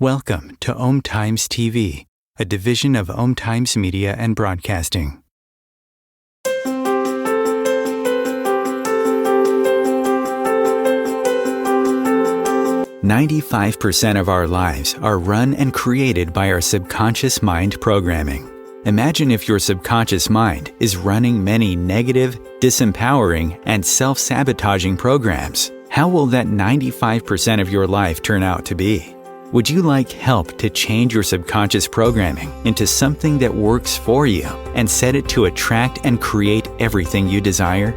Welcome to 𝐸 TV, a division of 𝐸 Media and Broadcasting. "95% of our lives are run and created by our subconscious mind programming. Imagine if your subconscious mind is running many negative, disempowering, and self-sabotaging programs. How will that 95% of your life turn out to be? Would you like help to change your subconscious programming into something that works for you and set it to attract and create everything you desire?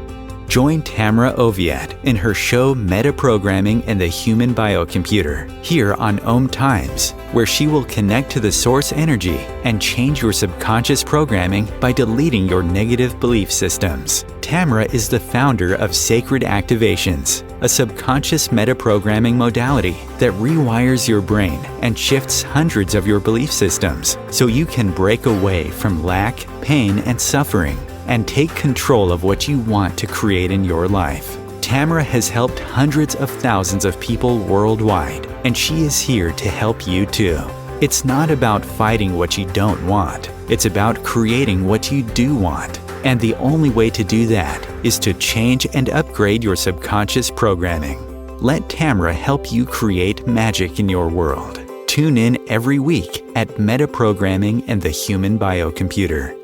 Join Tamra Oviatt in her show Metaprogramming and the Human Biocomputer here on 𝐸, where she will connect to the source energy and change your subconscious programming by deleting your negative belief systems. Tamra is the founder of Sacred Activations, a subconscious metaprogramming modality that rewires your brain and shifts hundreds of your belief systems so you can break away from lack, pain, and suffering and take control of what you want to create in your life. Tamra has helped hundreds of thousands of people worldwide, and she is here to help you too. It's not about fighting what you don't want. It's about creating what you do want. And the only way to do that is to change and upgrade your subconscious programming. Let Tamra help you create magic in your world. Tune in every week at Metaprogramming and the Human Biocomputer.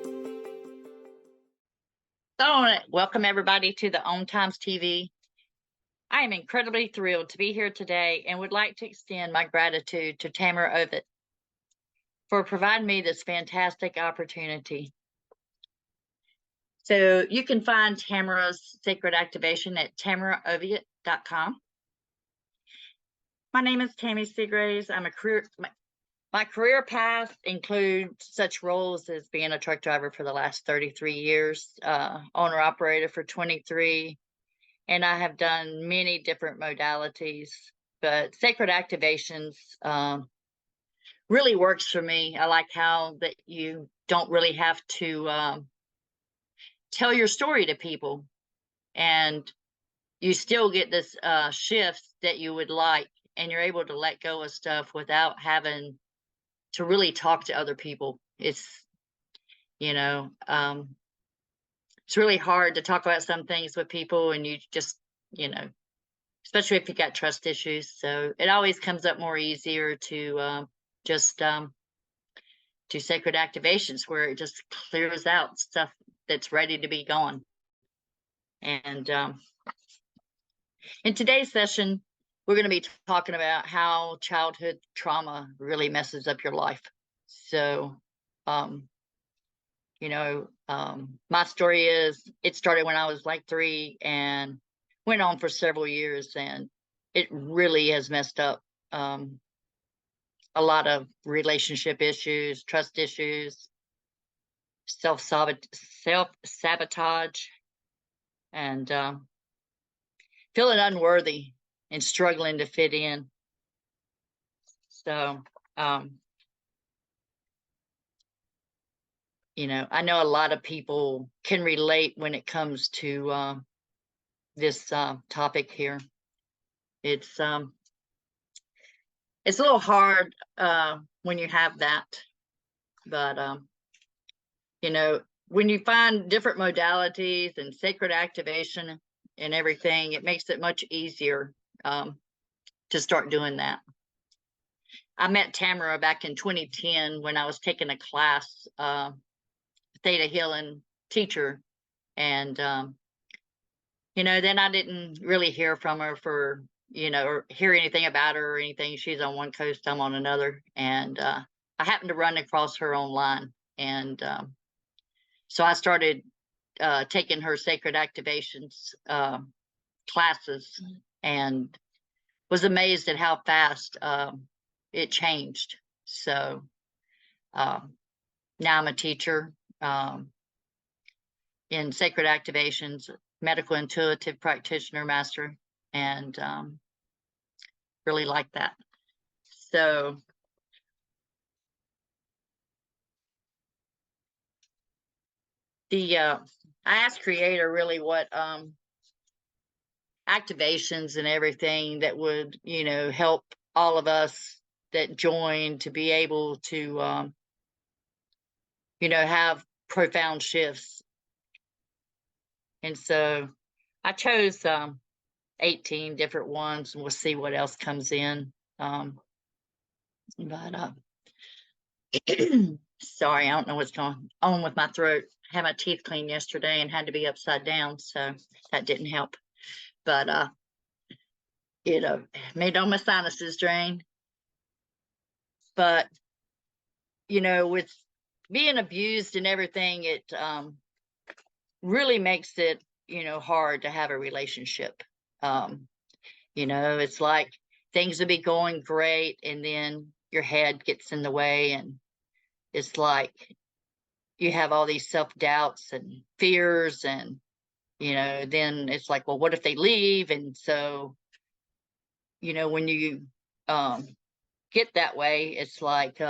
So, welcome everybody to the 𝐸 TV. I am incredibly thrilled to be here today and would like to extend my gratitude to Tammie Oviatt for providing me this fantastic opportunity. So you can find Tamra's Sacred Activation at tammieoviatt.com. My name is Tammie Seagraves. My career path includes such roles as being a truck driver for the last 33 years, owner-operator for 23, and I have done many different modalities, but Sacred Activations really works for me. I like how that you don't really have to tell your story to people, and you still get this shift that you would like, and you're able to let go of stuff without having to really talk to other people. It's it's really hard to talk about some things with people, and you just especially if you got trust issues. So it always comes up more easier to just do Sacred Activations, where it just clears out stuff that's ready to be gone. And in today's session, we're going to be talking about how childhood trauma really messes up your life. So, my story is, it started when I was like 3 and went on for several years, and it really has messed up a lot of relationship issues, trust issues, self-sabotage, and feeling unworthy and struggling to fit in. So, I know a lot of people can relate when it comes to this topic here. It's a little hard when you have that, but when you find different modalities and sacred activation and everything, it makes it much easier to start doing that. I met Tamra back in 2010 when I was taking a class, Theta Healing teacher, and then I didn't really hear from her for or hear anything about her or anything. She's on one coast, I'm on another, and I happened to run across her online, and so I started taking her Sacred Activations classes, and was amazed at how fast it changed. So now I'm a teacher in Sacred Activations, medical intuitive practitioner master, and really like that. So I asked Creator really what activations and everything that would help all of us that join to be able to, have profound shifts. And so I chose 18 different ones, and we'll see what else comes in. But sorry, I don't know what's going on with my throat. I had my teeth cleaned yesterday and had to be upside down, so that didn't help. But made all my sinuses drain. But with being abused and everything, it really makes it hard to have a relationship. It's like things will be going great, and then your head gets in the way, and it's like you have all these self-doubts and fears, and then it's like, well, what if they leave? And so when you get that way, it's like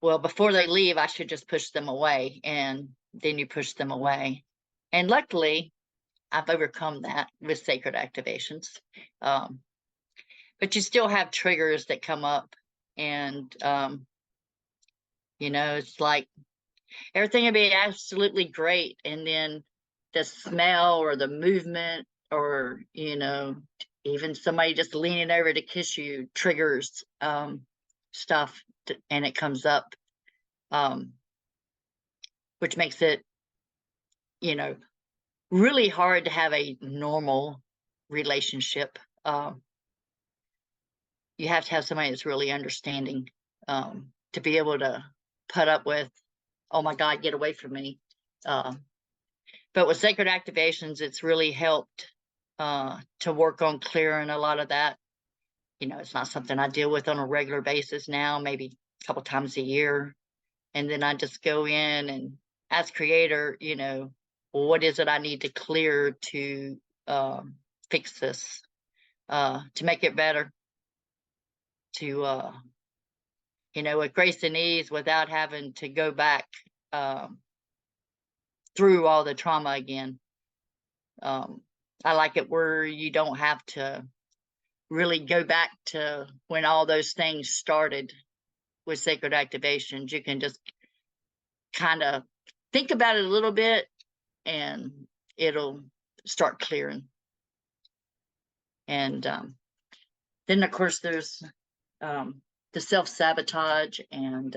well, before they leave, I should just push them away. And then you push them away. And luckily, I've overcome that with sacred activations. But you still have triggers that come up. And, it's like everything would be absolutely great. And then the smell or the movement or, even somebody just leaning over to kiss you triggers stuff, and it comes up, which makes it, really hard to have a normal relationship. You have to have somebody that's really understanding to be able to put up with, oh my God, get away from me. But with sacred activations, it's really helped to work on clearing a lot of that. It's not something I deal with on a regular basis now, maybe a couple times a year. And then I just go in and as creator, what is it I need to clear to fix this, to make it better, to, with grace and ease without having to go back through all the trauma again. I like it where you don't have to really go back to when all those things started with sacred activations. You can just kind of think about it a little bit and it'll start clearing. And then, of course, there's the self-sabotage and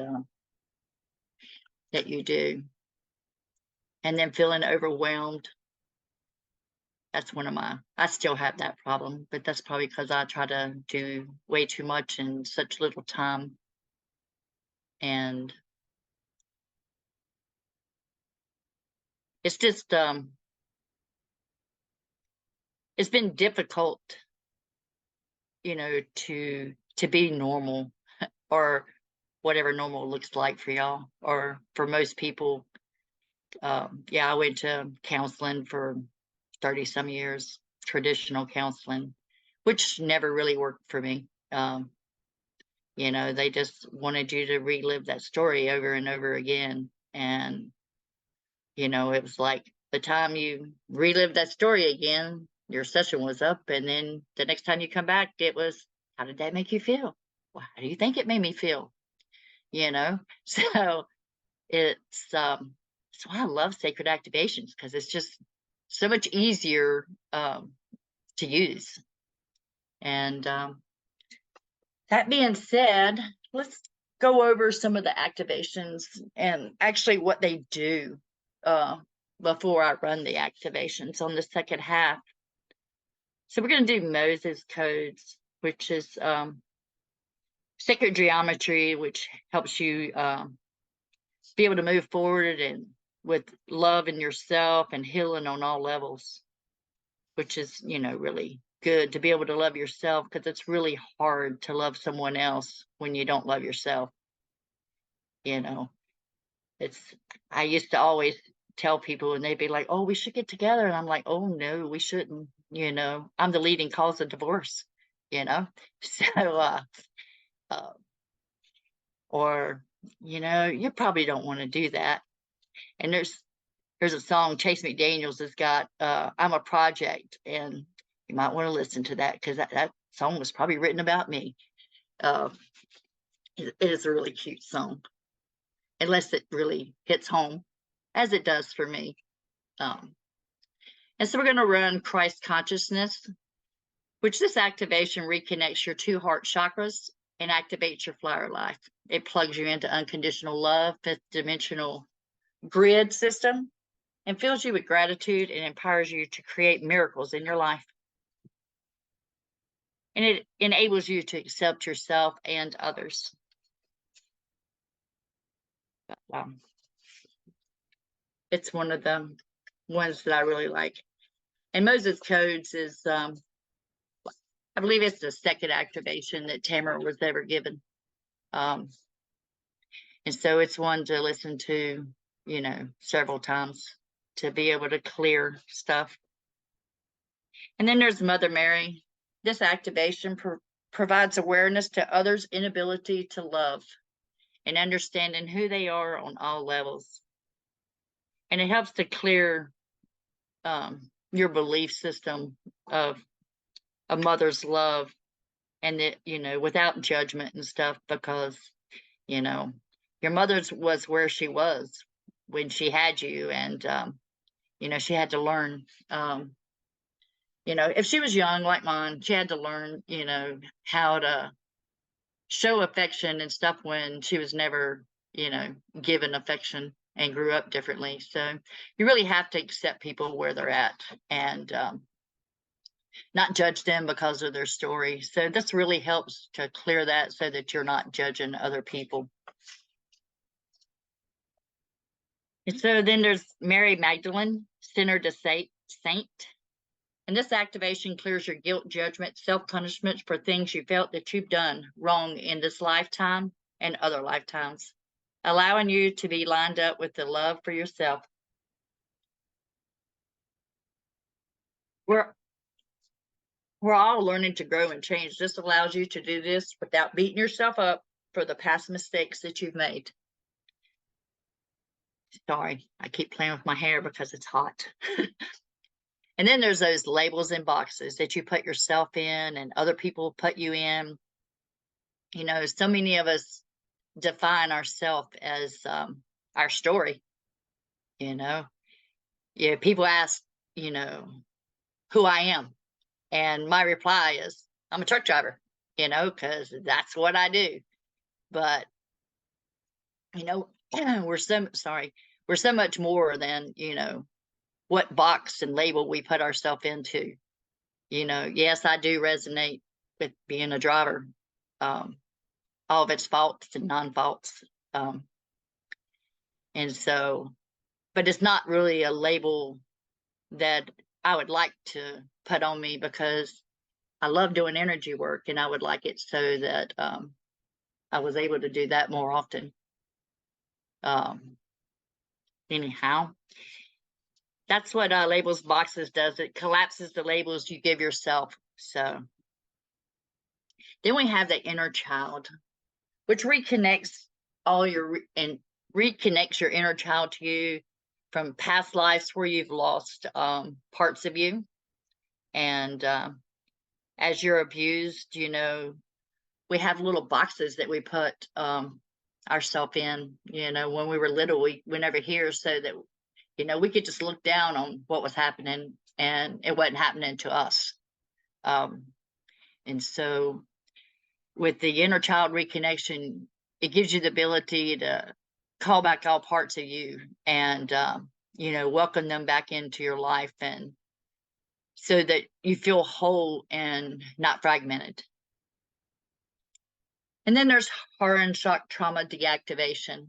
that you do. And then feeling overwhelmed. That's one of I still have that problem, but that's probably because I try to do way too much in such little time. And it's just, it's been difficult, to be normal or whatever normal looks like for y'all or for most people. I went to counseling for 30 some years, traditional counseling, which never really worked for me. They just wanted you to relive that story over and over again. And, it was like the time you relive that story again, your session was up. And then the next time you come back, it was, how did that make you feel? Well, how do you think it made me feel? So it's, that's why I love sacred activations, because it's just so much easier to use. And that being said, let's go over some of the activations and actually what they do before I run the activations on the second half. So we're going to do Moses codes, which is sacred geometry, which helps you be able to move forward and with love in yourself and healing on all levels, which is, really good to be able to love yourself, because it's really hard to love someone else when you don't love yourself. I used to always tell people, and they'd be like, oh, we should get together. And I'm like, oh, no, we shouldn't. I'm the leading cause of divorce, so, or, you probably don't want to do that. And there's a song Chase McDaniels has got, I'm a Project, and you might want to listen to that, because song was probably written about me. It is a really cute song, unless it really hits home, as it does for me. And so we're going to run Christ consciousness, which this activation reconnects your 2 heart chakras and activates your flower life. It plugs you into unconditional love, 5th dimensional grid system, and fills you with gratitude and empowers you to create miracles in your life. And it enables you to accept yourself and others. It's one of the ones that I really like. And Moses Codes is, I believe it's the 2nd activation that Tamra was ever given. And so it's one to listen to, you know, several times to be able to clear stuff. And then there's Mother Mary. This activation provides awareness to others' inability to love and understanding who they are on all levels. And it helps to clear your belief system of a mother's love, and that, you know, without judgment and stuff, because, you know, your mother's was where she was when she had you, and you know, she had to learn, you know, if she was young like mine, she had to learn, you know, how to show affection and stuff when she was never, you know, given affection and grew up differently. So you really have to accept people where they're at, and not judge them because of their story. So this really helps to clear that, so that you're not judging other people. And so then there's Mary Magdalene, Sinner to Saint. And this activation clears your guilt, judgment, self-punishment for things you felt that you've done wrong in this lifetime and other lifetimes, allowing you to be lined up with the love for yourself. We're all learning to grow and change. This allows you to do this without beating yourself up for the past mistakes that you've made. Sorry, I keep playing with my hair because it's hot. And then there's those labels and boxes that you put yourself in and other people put you in. You know, so many of us define ourselves as our story. You know, yeah, people ask, you know, who I am. And my reply is, I'm a truck driver, you know, because that's what I do. But, you know, we're so much more than, you know, what box and label we put ourselves into. You know, yes, I do resonate with being a driver, all of its faults and non-faults. And so, but it's not really a label that I would like to put on me, because I love doing energy work, and I would like it so that I was able to do that more often. Anyhow, that's what labels boxes does. It collapses the labels you give yourself. So then we have the inner child, which reconnects reconnects your inner child to you from past lives where you've lost parts of you. And as you're abused, you know, we have little boxes that we put ourselves in. You know, when we were little, we never hear, so that, you know, we could just look down on what was happening, and it wasn't happening to us. And so with the inner child reconnection, it gives you the ability to call back all parts of you, and you know, welcome them back into your life, and so that you feel whole and not fragmented. And then there's horror and shock trauma deactivation.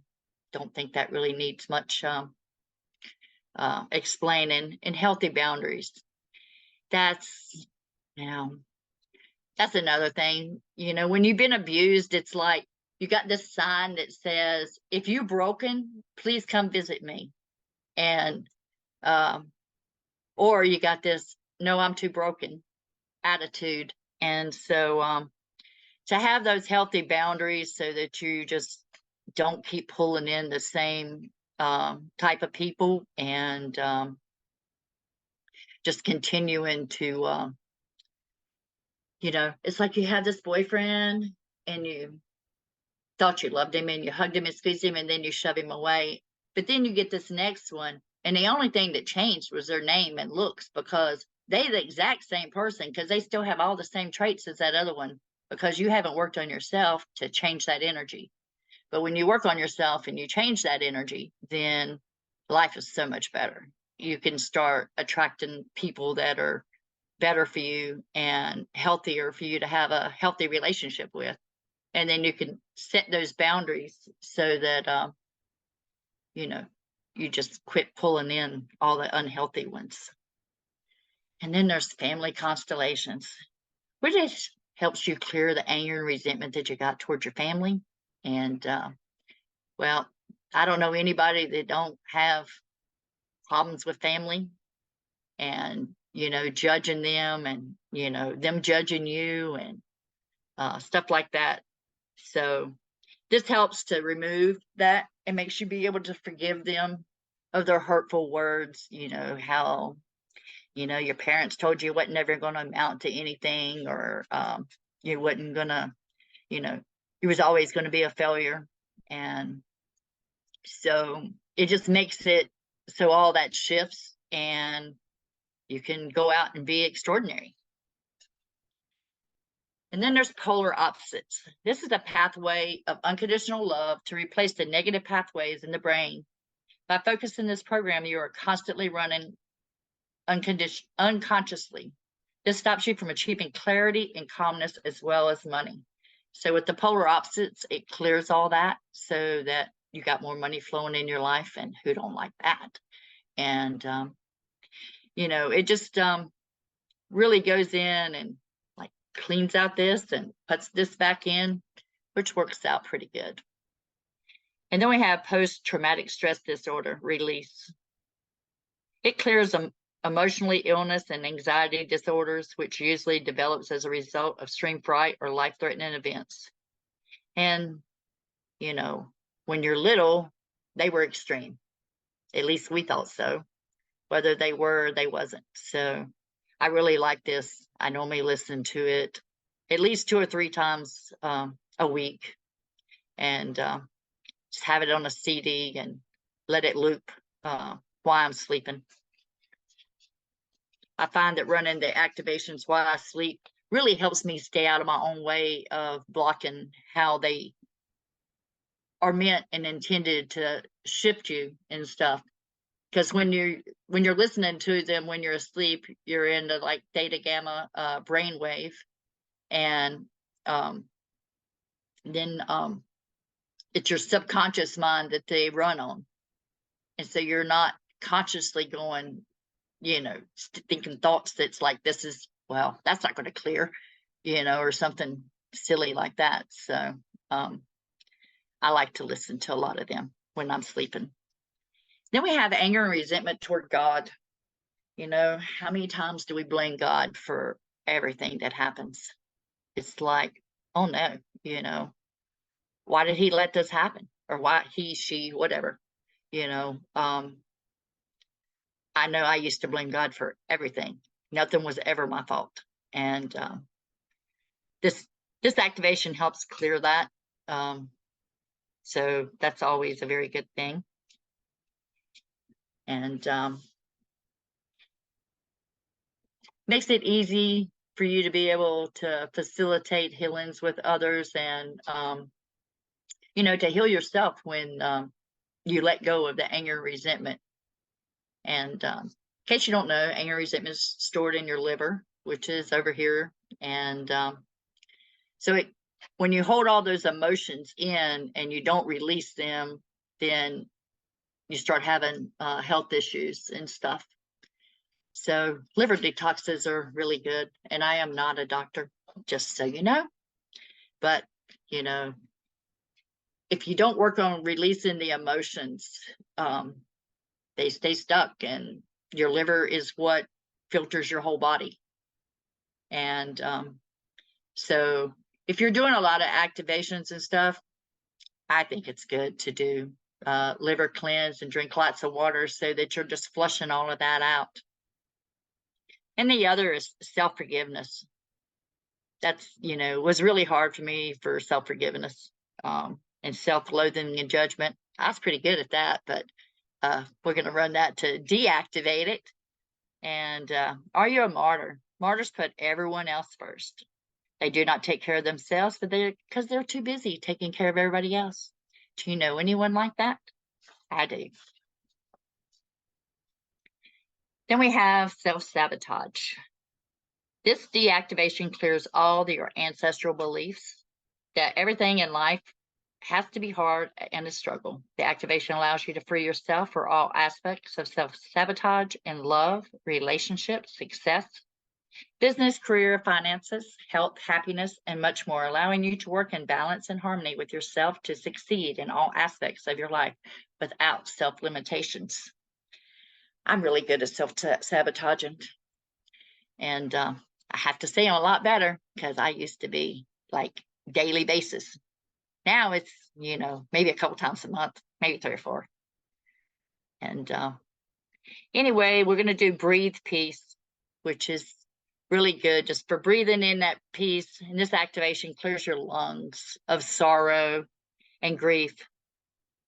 Don't think that really needs much explaining. And healthy boundaries. That's, you know, that's another thing. You know, when you've been abused, it's like you got this sign that says, if you're broken, please come visit me. And or you got this, no, I'm too broken attitude. And so to have those healthy boundaries, so that you just don't keep pulling in the same type of people, and just continuing to You know, it's like you have this boyfriend and you thought you loved him and you hugged him and squeezed him and then you shove him away. But then you get this next one, and the only thing that changed was their name and looks, because they're the exact same person, because they still have all the same traits as that other one, because you haven't worked on yourself to change that energy. But when you work on yourself and you change that energy, then life is so much better. You can start attracting people that are better for you and healthier for you to have a healthy relationship with. And then you can set those boundaries so that, you know, you just quit pulling in all the unhealthy ones. And then there's family constellations, which just helps you clear the anger and resentment that you got towards your family. And, well, I don't know anybody that don't have problems with family and, you know, judging them and, you know, them judging you and stuff like that. So this helps to remove that and makes you be able to forgive them of their hurtful words. You know, how, you know, your parents told you wasn't never going to amount to anything, or you wasn't going to, you know, you was always going to be a failure. And so it just makes it so all that shifts and you can go out and be extraordinary. And then there's polar opposites. This is a pathway of unconditional love to replace the negative pathways in the brain. By focusing this program, you are constantly running unconsciously. This stops you from achieving clarity and calmness as well as money. So with the polar opposites, it clears all that so that you got more money flowing in your life, and who don't like that? And, you know, it just really goes in and like cleans out this and puts this back in, which works out pretty good. And then we have post-traumatic stress disorder release. It clears emotionally illness and anxiety disorders, which usually develops as a result of extreme fright or life-threatening events. And, you know, when you're little, they were extreme. At least we thought so. Whether they were or they wasn't. So I really like this. I normally listen to it at least 2 or 3 times a week, and just have it on a CD and let it loop while I'm sleeping. I find that running the activations while I sleep really helps me stay out of my own way of blocking how they are meant and intended to shift you and stuff. Because when you're listening to them when you're asleep, you're in the like theta gamma brainwave, and then it's your subconscious mind that they run on, and so you're not consciously going, you know, thinking thoughts that's like, this is, well, that's not going to clear, you know, or something silly like that. So I like to listen to a lot of them when I'm sleeping. Then we have anger and resentment toward God. You know, how many times do we blame God for everything that happens? It's like, oh no, you know, why did he let this happen? Or why he, she, whatever, you know. I know I used to blame God for everything. Nothing was ever my fault. And this activation helps clear that. So that's always a very good thing. And makes it easy for you to be able to facilitate healings with others, and you know, to heal yourself when you let go of the anger and resentment. And in case you don't know, anger and resentment is stored in your liver, which is over here. And so when you hold all those emotions in and you don't release them, then you start having health issues and stuff. So liver detoxes are really good. And I am not a doctor, just so you know. But, you know, if you don't work on releasing the emotions, they stay stuck, and your liver is what filters your whole body. And so if you're doing a lot of activations and stuff, I think it's good to do liver cleanse and drink lots of water so that you're just flushing all of that out. And the other is self-forgiveness. that's, was really hard for me for self-forgiveness, and self-loathing and judgment. I was pretty good at that, but we're going to run that to deactivate it. And are you a martyr? Martyrs put everyone else first. They do not take care of themselves, but because they're too busy taking care of everybody else. Do you know anyone like that? I do. Then we have self-sabotage. This deactivation clears all your ancestral beliefs that everything in life has to be hard and a struggle. The activation allows you to free yourself for all aspects of self-sabotage in love, relationships, success, business, career, finances, health, happiness, and much more, allowing you to work in balance and harmony with yourself to succeed in all aspects of your life without self-limitations. I'm really good at self-sabotaging. And I have to say I'm a lot better, because I used to be like daily basis. Now it's, maybe a couple times a month, maybe 3 or 4. And anyway, we're going to do breathe peace, which is really good just for breathing in that peace. And this activation clears your lungs of sorrow and grief,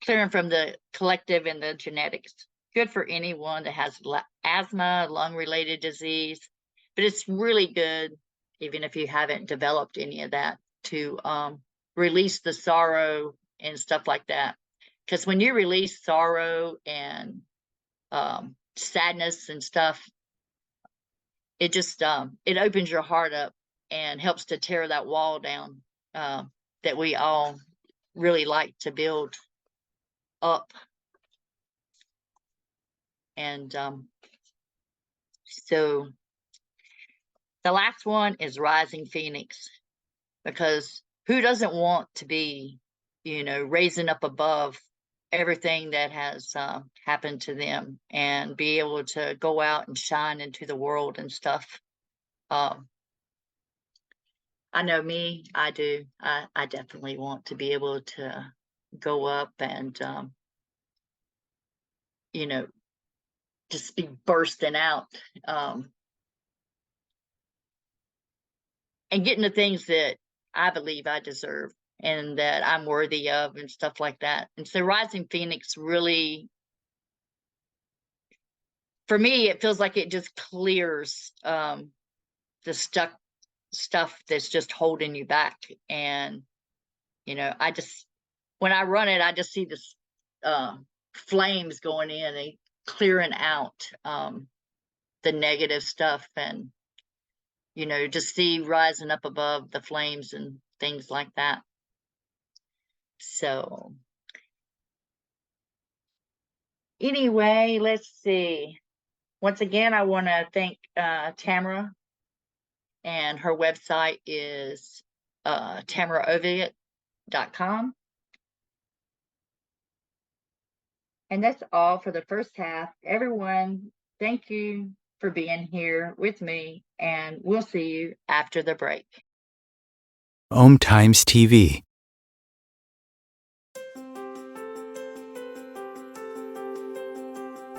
clearing from the collective and the genetics. Good for anyone that has asthma, lung-related disease, but it's really good, even if you haven't developed any of that, to release the sorrow and stuff like that. Because when you release sorrow and sadness and stuff, it just it opens your heart up and helps to tear that wall down that we all really like to build up. And so the last one is Rising Phoenix, because who doesn't want to be, raising up above everything that has happened to them and be able to go out and shine into the world and stuff. I know me, I do. I definitely want to be able to go up and, just be bursting out and getting the things that I believe I deserve and that I'm worthy of and stuff like that. And so Rising Phoenix really, for me, it feels like it just clears the stuff that's just holding you back. And, when I run it, I just see this flames going in and clearing out the negative stuff, and just see rising up above the flames and things like that. So anyway, let's see. Once again, I want to thank Tamra, and her website is 𝐷𝐸𝐴𝐻𝐷𝐸𝐴𝐻.com. And that's all for the first half. Everyone, thank you for being here with me, and we'll see you after the break. Om Times TV.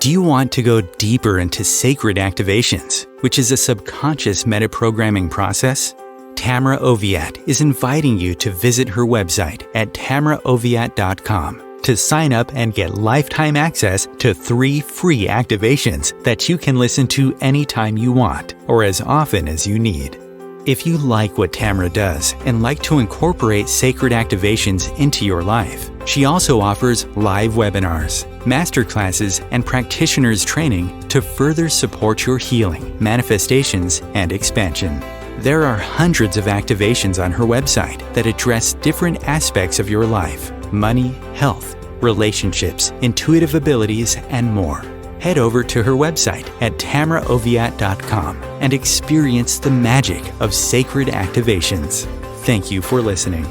Do you want to go deeper into sacred activations, which is a subconscious metaprogramming process? Tamra Oviatt is inviting you to visit her website at tamraoviatt.com to sign up and get lifetime access to 3 free activations that you can listen to anytime you want or as often as you need. If you like what Tamra does and like to incorporate sacred activations into your life, she also offers live webinars, masterclasses, and practitioners training to further support your healing, manifestations, and expansion. There are hundreds of activations on her website that address different aspects of your life: money, health, relationships, intuitive abilities, and more. Head over to her website at tamraoviatt.com and experience the magic of sacred activations. Thank you for listening.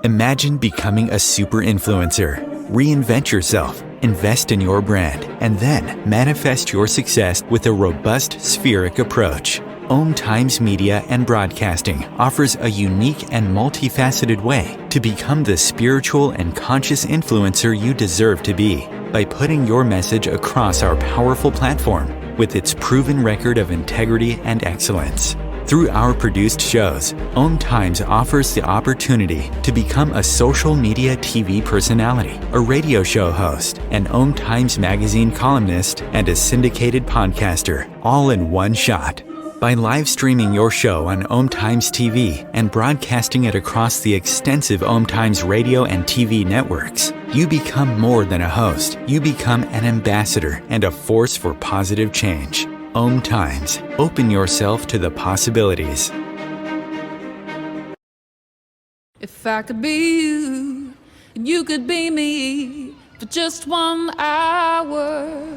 Imagine becoming a super influencer. Reinvent yourself, invest in your brand, and then manifest your success with a robust spheric approach. 𝐂𝐚 Media and Broadcasting offers a unique and multifaceted way to become the spiritual and conscious influencer you deserve to be by putting your message across our powerful platform with its proven record of integrity and excellence. Through our produced shows, 𝐂𝐚 offers the opportunity to become a social media TV personality, a radio show host, an 𝐂𝐚 magazine columnist, and a syndicated podcaster, all in one shot. By live streaming your show on 𝐂𝐚 TV and broadcasting it across the extensive 𝐂𝐚 radio and TV networks, you become more than a host. You become an ambassador and a force for positive change. 𝐂𝐚. Open yourself to the possibilities. If I could be you, and you could be me for just 1 hour.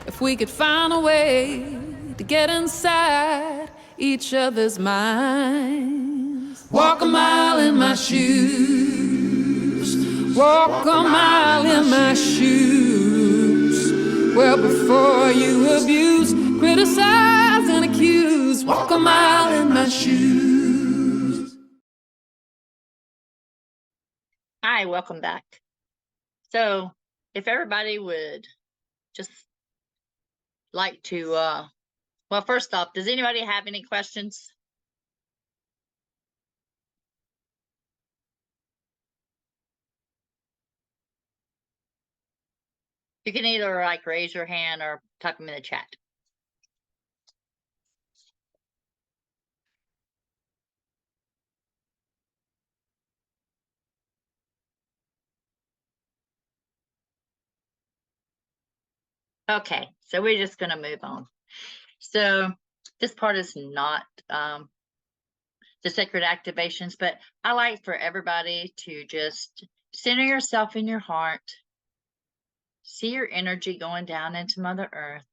If we could find a way to get inside each other's minds. Walk a mile in my shoes. Walk a mile in my shoes. Well, before you abuse, criticize, and accuse, walk a mile in my shoes. Hi, welcome back. So, if everybody would just like to, well, first off, does anybody have any questions? You can either like raise your hand or type them in the chat. Okay, so we're just going to move on. So this part is not the sacred activations, but I like for everybody to just center yourself in your heart, see your energy going down into Mother Earth,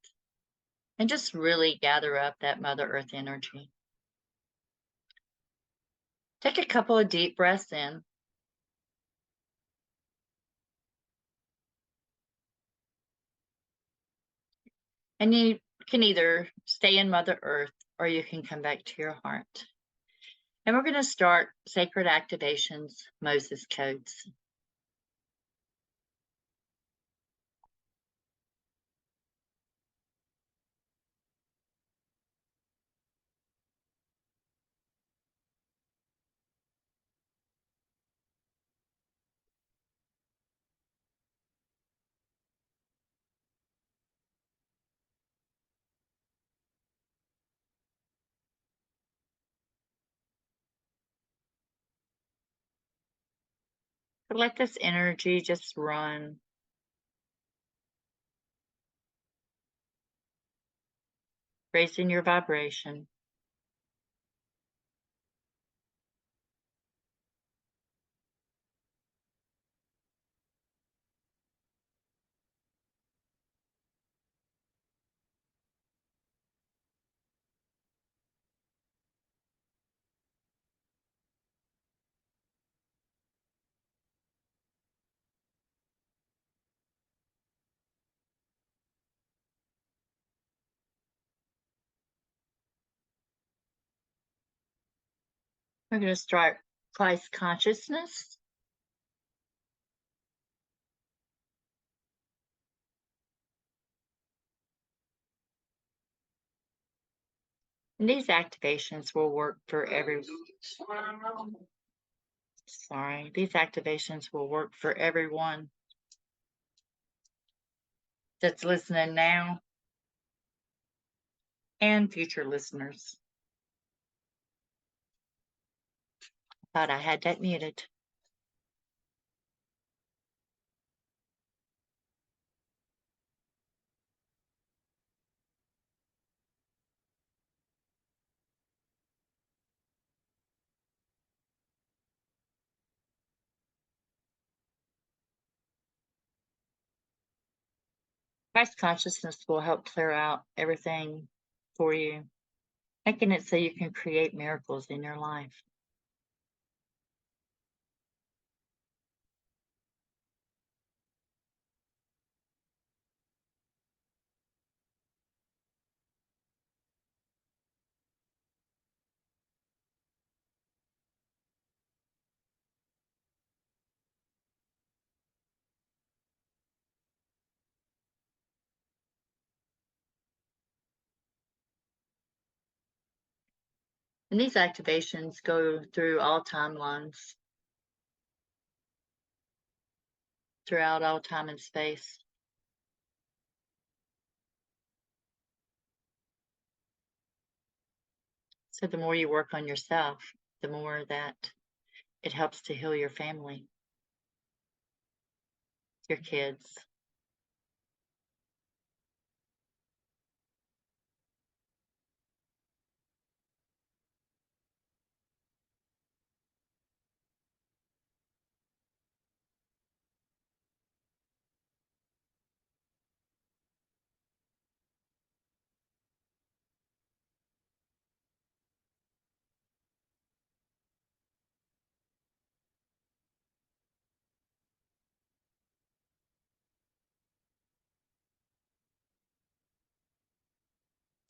and just really gather up that Mother Earth energy. Take a couple of deep breaths in. And you can either stay in Mother Earth or you can come back to your heart. And we're going to start sacred activations, Moses codes. So let this energy just run. Raising your vibration. We're going to start Christ consciousness. And these activations will work for these activations will work for everyone that's listening now and future listeners. Thought I had that muted. Christ consciousness will help clear out everything for you, making it so you can create miracles in your life. And these activations go through all timelines, throughout all time and space. So the more you work on yourself, the more that it helps to heal your family, your kids.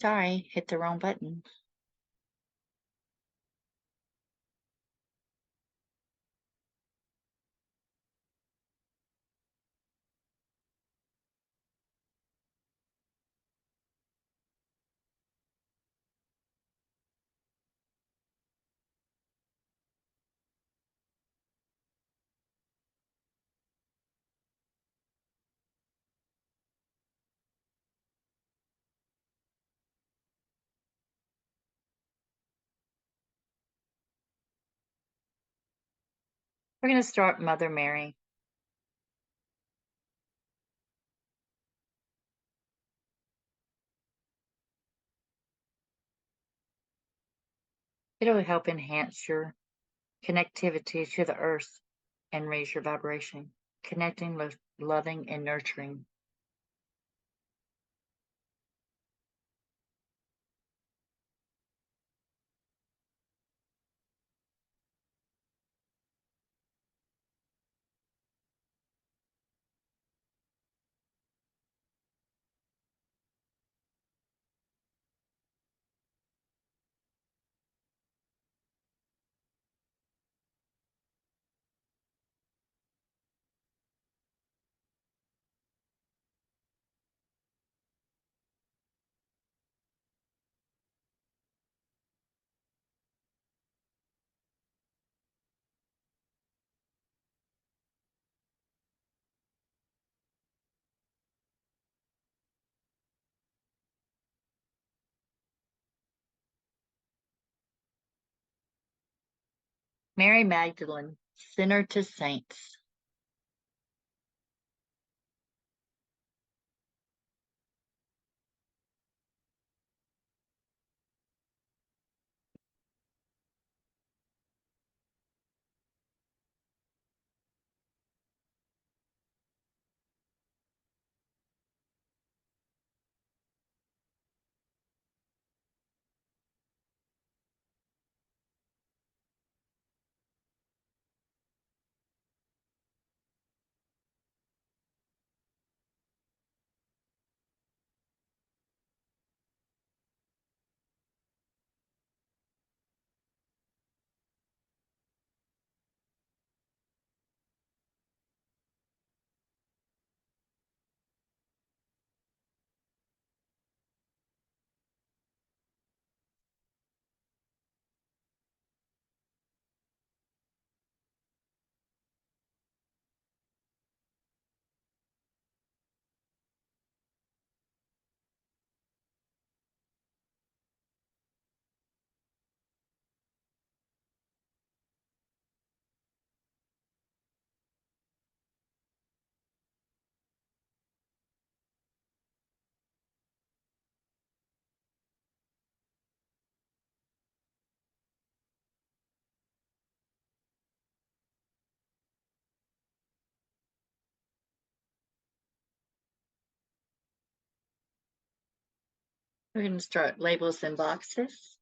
Sorry, hit the wrong button. We're going to start Mother Mary. It'll help enhance your connectivity to the earth and raise your vibration, connecting, loving, and nurturing. Mary Magdalene, sinner to saints. We're going to start labels and boxes.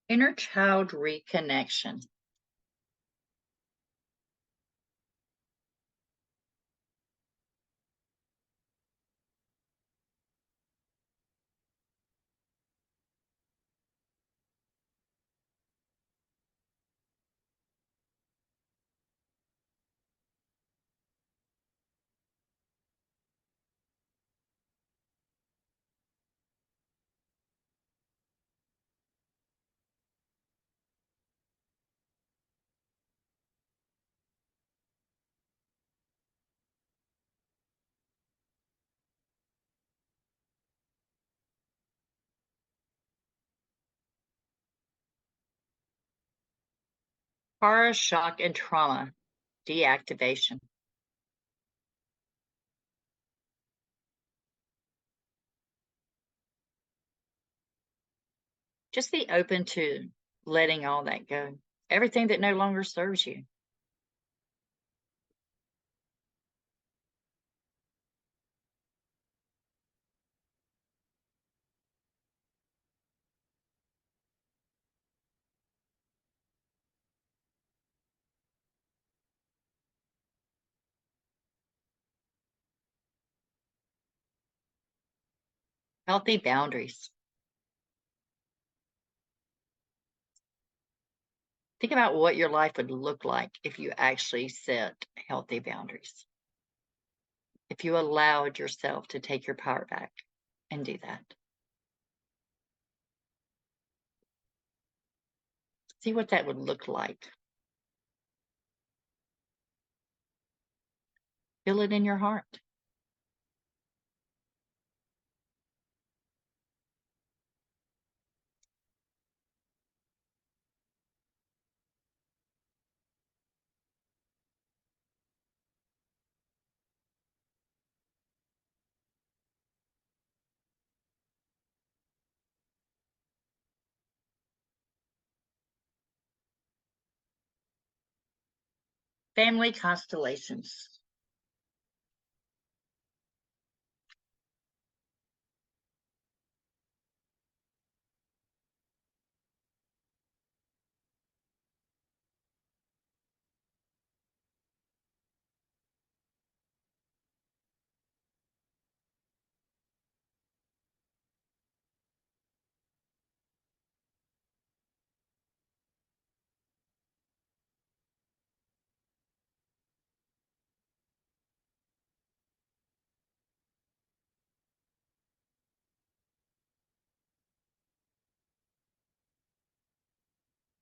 Inner child reconnection. Horror, shock, and trauma deactivation. Just be open to letting all that go. Everything that no longer serves you. Healthy boundaries. Think about what your life would look like if you actually set healthy boundaries. If you allowed yourself to take your power back and do that. See what that would look like. Feel it in your heart. Family constellations.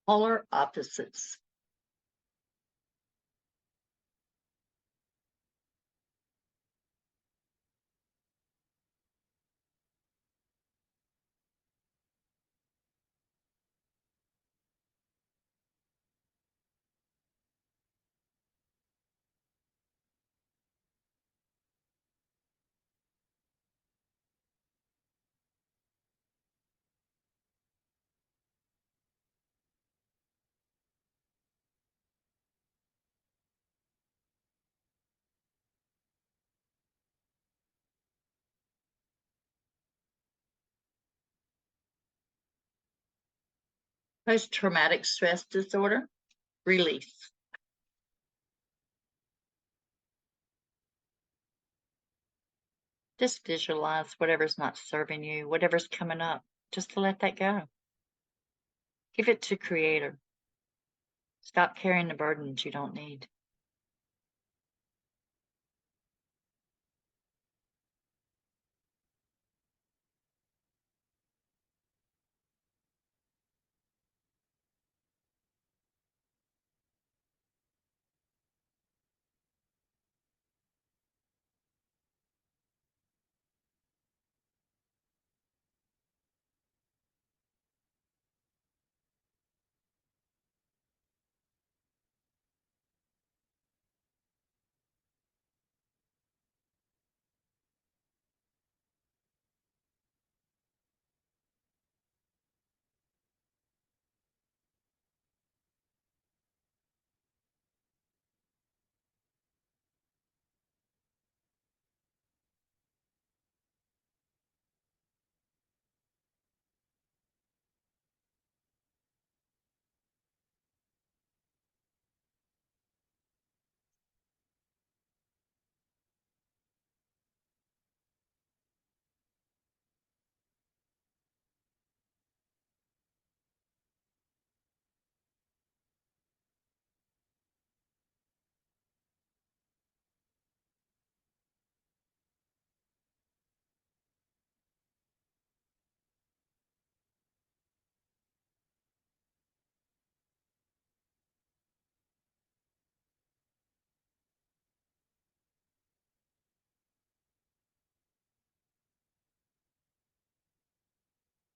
Polar opposites. Post-traumatic stress disorder. Release. Just visualize whatever's not serving you, whatever's coming up, just to let that go. Give it to Creator. Stop carrying the burdens you don't need.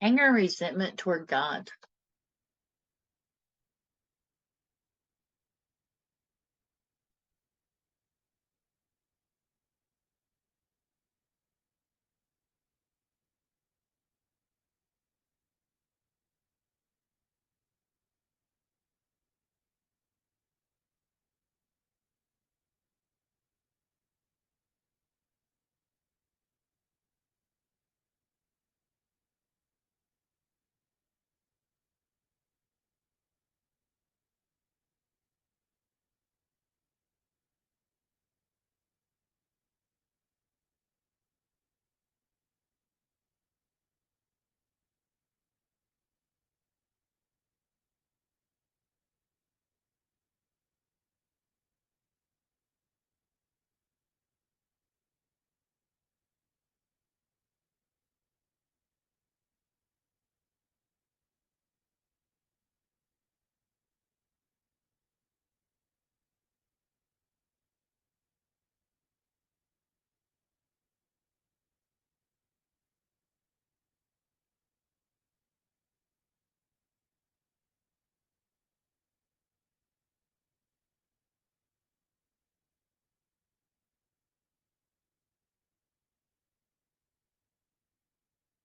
Anger and resentment toward God.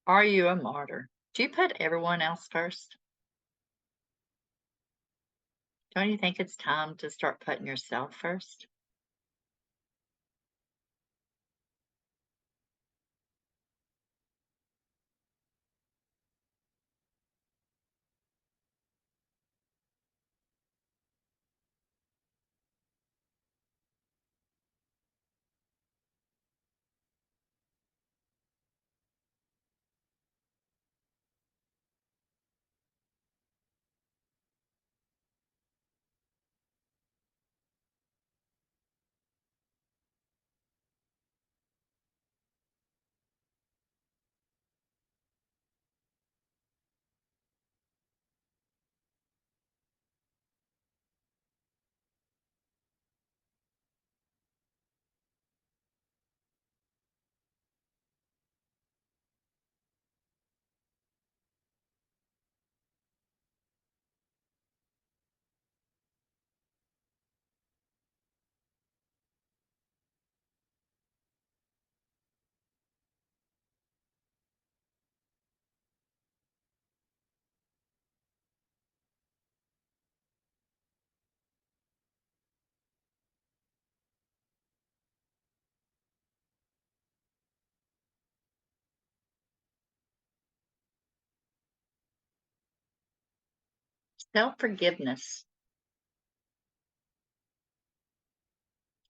Are you a martyr? Do you put everyone else first? Don't you think it's time to start putting yourself first? Self-forgiveness.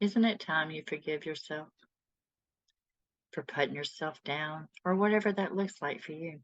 Isn't it time you forgive yourself for putting yourself down or whatever that looks like for you?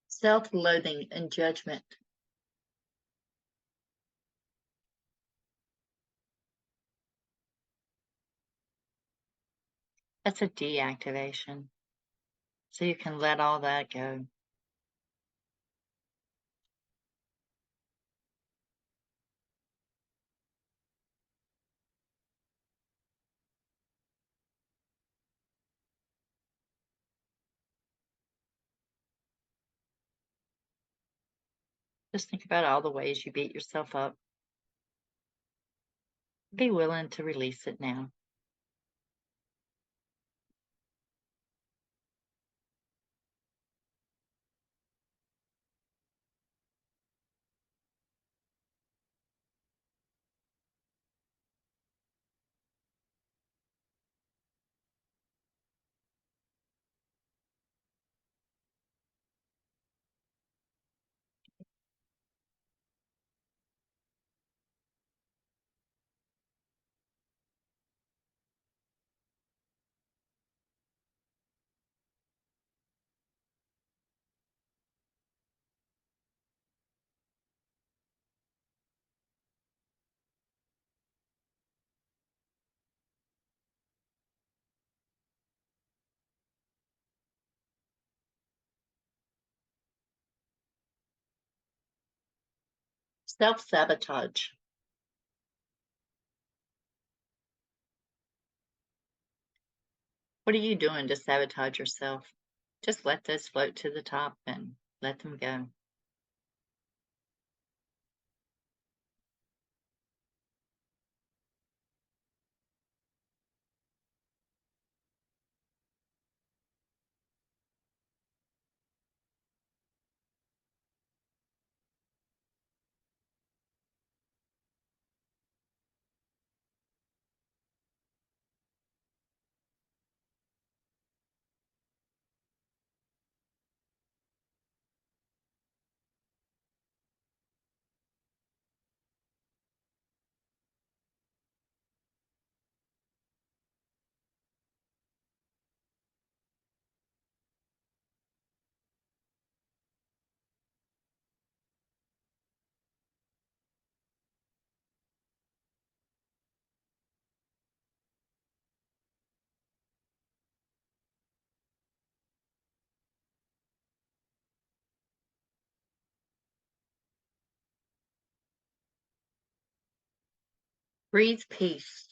Self-loathing and judgment. That's a deactivation. So you can let all that go. Just think about all the ways you beat yourself up. Be willing to release it now. Self-sabotage. What are you doing to sabotage yourself? Just let those float to the top and let them go. Breathe peace.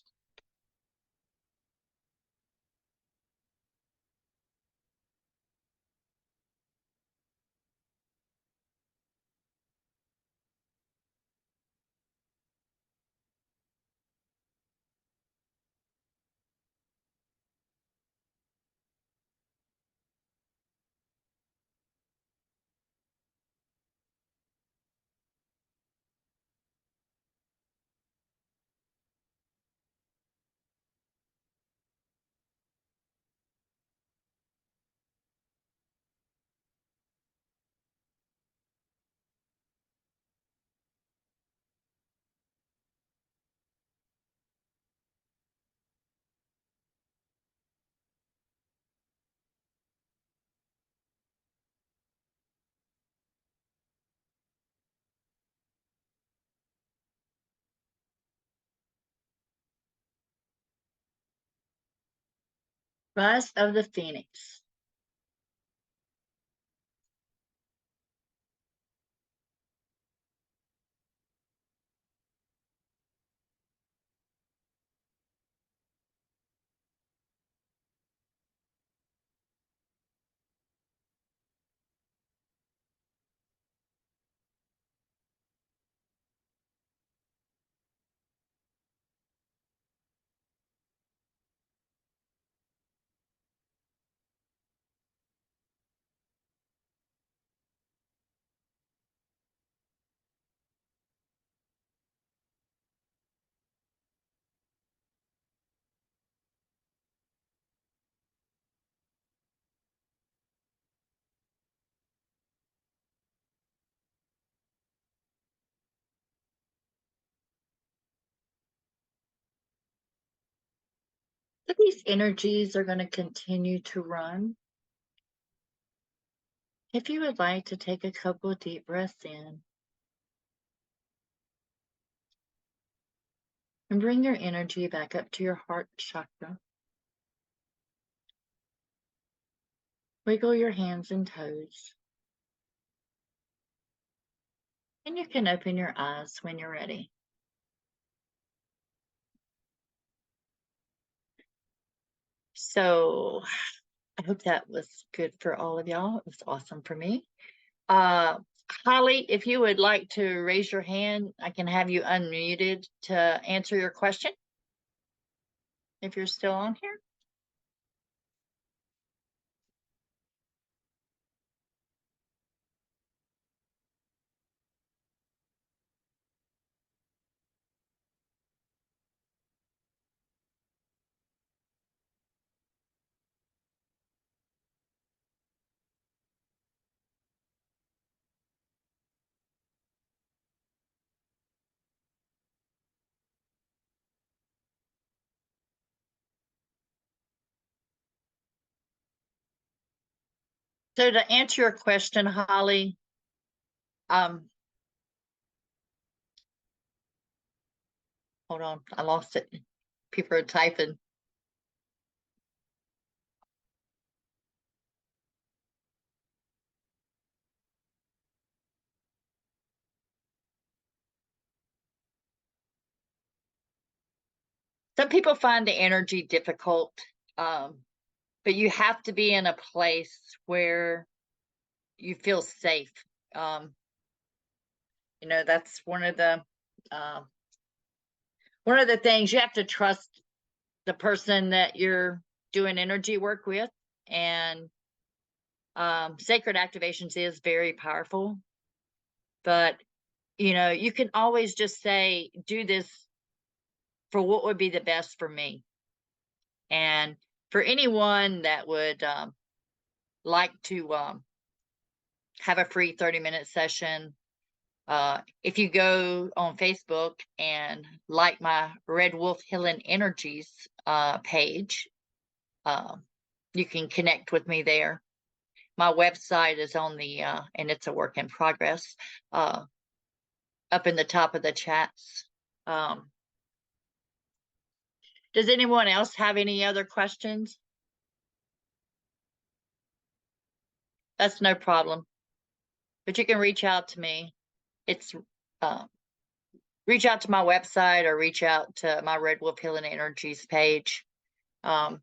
Rise of the Phoenix. So these energies are going to continue to run. If you would like to take a couple of deep breaths in and bring your energy back up to your heart chakra. Wiggle your hands and toes. And you can open your eyes when you're ready. So I hope that was good for all of y'all. It was awesome for me. Holly, if you would like to raise your hand, I can have you unmuted to answer your question. If you're still on here. So to answer your question, Holly, hold on, I lost it. People are typing. some people find the energy difficult, but you have to be in a place where you feel safe. You know, that's one of the things. You have to trust the person that you're doing energy work with, and sacred activations is very powerful. But you know, you can always just say, do this for what would be the best for me. And for anyone that would like to have a free 30-minute session, if you go on Facebook and like my Red Wolf Healing Energies page, you can connect with me there. My website is on the, and it's a work in progress, up in the top of the chats. Does anyone else have any other questions? That's no problem. But you can reach out to me. It's reach out to my website or reach out to my Red Wolf Healing Energies page. I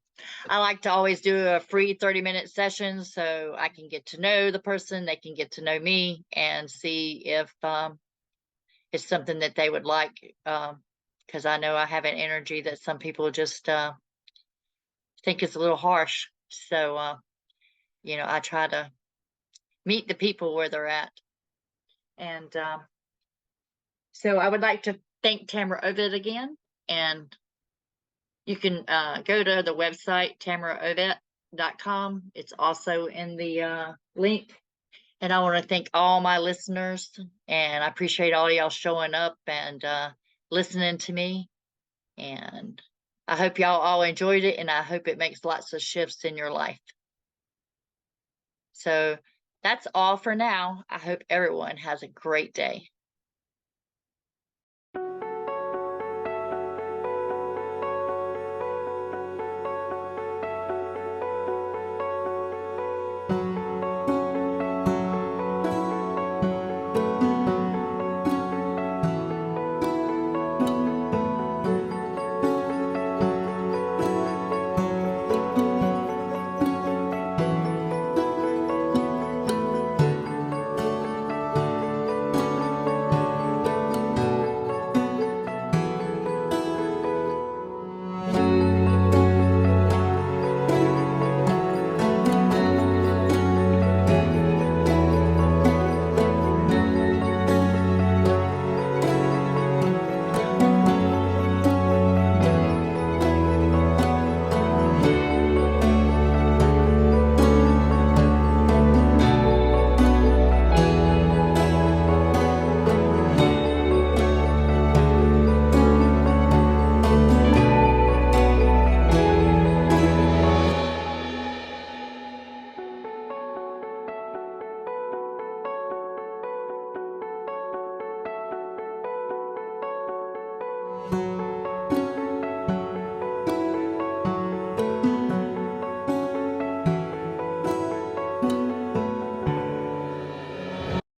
like to always do a free 30-minute session so I can get to know the person, they can get to know me, and see if it's something that they would like. Because I know I have an energy that some people just think is a little harsh. So, you know, I try to meet the people where they're at. And so I would like to thank Tamra Oviatt again. And you can go to the website, tamraoviatt.com. It's also in the link. And I want to thank all my listeners. And I appreciate all y'all showing up and listening to me. And I hope y'all all enjoyed it. And I hope it makes lots of shifts in your life. So that's all for now. I hope everyone has a great day.